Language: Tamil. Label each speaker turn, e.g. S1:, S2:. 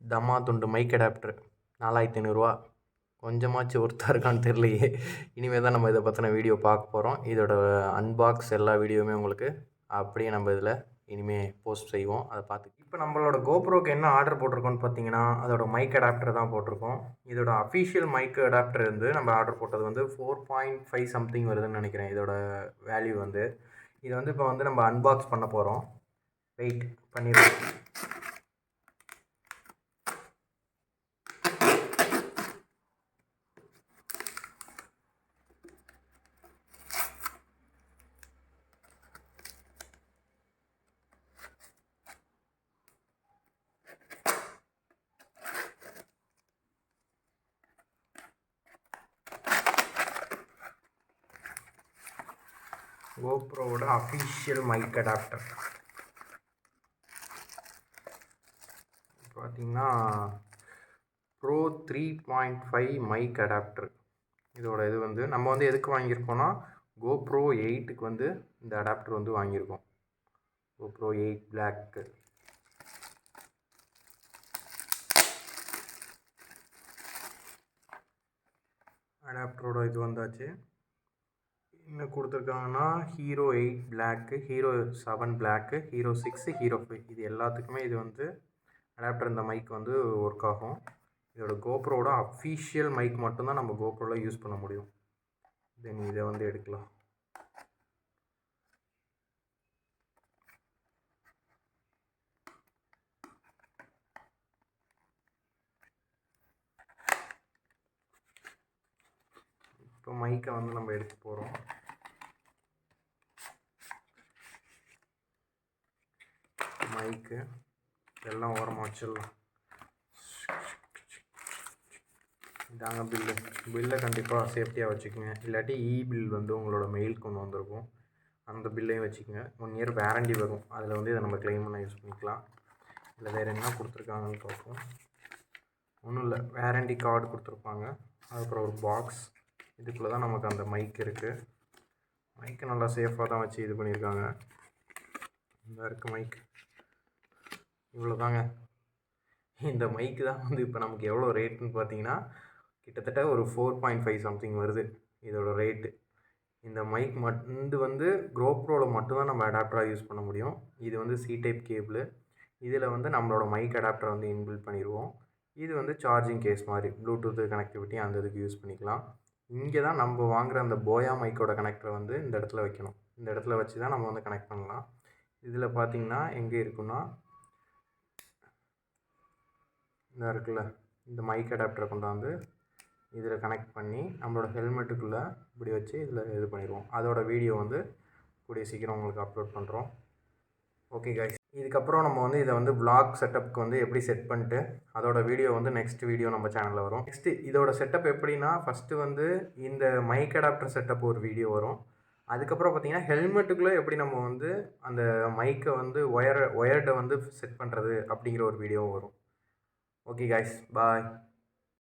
S1: தம்மா துண்டு மைக் அடாப்டர் 4500 கொஞ்சமாச்சும் ஒர்த்தா இருக்கான்னு தெரியலையே. இனிமேல் தான் நம்ம இதை பற்றின வீடியோ பார்க்க போகிறோம். இதோட அன்பாக்ஸ் எல்லா வீடியோவுமே உங்களுக்கு அப்படியே நம்ம இதில் இனிமேல் போஸ்ட் செய்வோம். அதை பார்த்து இப்போ நம்மளோட கோப்ரோக்கு என்ன ஆர்டர் போட்டிருக்கோன்னு பார்த்தீங்கன்னா, அதோட மைக் அடாப்டர் தான் போட்டிருக்கோம். இதோட அஃபிஷியல் மைக் அடாப்டர் வந்து நம்ம ஆர்டர் போட்டது வந்து 4.5 சம்திங் வருதுன்னு நினைக்கிறேன். இதோட வேல்யூ வந்து இது வந்து இப்போ வந்து நம்ம அன்பாக்ஸ் பண்ண போகிறோம். வெயிட் பண்ணிடுவோம். கோப்ரோவோட அஃபிஷியல் மைக் அடாப்டர் பார்த்தீங்கன்னா ப்ரோ 3.5 மைக் அடாப்டர். இதோட இது வந்து நம்ம வந்து எதுக்கு வாங்கியிருக்கோம்னா கோப்ரோ 8க்கு வந்து இந்த அடாப்டர் வந்து வாங்கியிருக்கோம். GoPro 8 block. அடாப்டரோட இது வந்தாச்சு. என்ன கொடுத்துருக்காங்கன்னா Hero 8 black, Hero 7 black, Hero 6, Hero 5 இது எல்லாத்துக்குமே இது வந்து அடாப்டர் இந்த மைக் வந்து ஒர்க் ஆகும். இதோட கோப்ரோட அஃபிஷியல் மைக் மட்டும்தான் நம்ம கோப்ரோவில் யூஸ் பண்ண முடியும். தென் இதை வந்து எடுக்கலாம். இப்போ மைக்கை வந்து நம்ம எடுக்க போகிறோம். மைக்கு எல்லாம் ஓரமாக வச்சிடலாம். இதாங்க பில்லை கண்டிப்பாக சேஃப்டியாக வச்சுக்கோங்க. இல்லாட்டி பில் வந்து உங்களோட மெயிலுக்கு கொண்டு வந்திருக்கும். அந்த பில்லையும் வச்சுக்கோங்க. 1 இயர் வேரண்டி வரும். அதில் வந்து இதை நம்ம கிளைம் பண்ண யூஸ் பண்ணிக்கலாம். இல்லை வேறு என்ன கொடுத்துருக்காங்கன்னு பார்ப்போம். ஒன்றும் இல்லை, வேரண்டி கார்டு கொடுத்துருப்பாங்க. அதுக்கப்புறம் ஒரு பாக்ஸ். இதுக்குள்ளே தான் நமக்கு அந்த மைக் இருக்குது. மைக்கை நல்லா சேஃபாக தான் வச்சு இது பண்ணியிருக்காங்க. இந்த இருக்குது மைக். இவ்வளோ தாங்க. இந்த மைக்கு தான் வந்து இப்போ நமக்கு எவ்வளோ ரேட்டுன்னு பார்த்தீங்கன்னா கிட்டத்தட்ட ஒரு 4.5 சம்திங் வருது இதோட ரேட்டு. இந்த மைக் இது வந்து கோப்ரோவில் மட்டும்தான் நம்ம அடாப்டராக யூஸ் பண்ண முடியும். இது வந்து சி டைப் கேபிள். இதில் வந்து நம்மளோட மைக் அடாப்டரை வந்து இன்பில்ட் பண்ணிடுவோம். இது வந்து சார்ஜிங் கேஸ் மாதிரி ப்ளூடூத் கனெக்டிவிட்டி அந்த இதுக்கு யூஸ் பண்ணிக்கலாம். இங்கே தான் நம்ம வாங்குகிற அந்த போயா மைக்கோட கனெக்டரை வந்து இந்த இடத்துல வைக்கணும். இந்த இடத்துல வச்சு தான் நம்ம வந்து கனெக்ட் பண்ணலாம். இதில் பார்த்திங்கன்னா எங்கே இருக்குன்னா இந்த இருக்குல்ல, இந்த மைக் அடாப்டரை கொண்டாந்து இதில் கனெக்ட் பண்ணி நம்மளோட ஹெல்மெட்டுக்குள்ளே இப்படி வச்சு இதில் இது பண்ணிடுவோம். அதோட வீடியோ வந்து கூடிய சீக்கிரம் உங்களுக்கு அப்லோட் பண்ணுறோம். ஓகே கைஸ், இதுக்கப்புறம் நம்ம வந்து இதை வந்து vlog செட்டப்புக்கு வந்து எப்படி செட் பண்ணிட்டு அதோட வீடியோ வந்து நெக்ஸ்ட் வீடியோ நம்ம சேனலில் வரும். நெக்ஸ்ட்டு இதோட செட்டப் எப்படின்னா ஃபஸ்ட்டு வந்து இந்த மைக் அடாப்டர் செட்டப் ஒரு வீடியோ வரும். அதுக்கப்புறம் பார்த்திங்கன்னா ஹெல்மெட்டுக்குள்ளே எப்படி நம்ம வந்து அந்த மைக்கை வந்து ஒயர்டை வந்து செட் பண்ணுறது அப்படிங்கிற ஒரு வீடியோவும் வரும். ஓகே கைஸ், பாய்.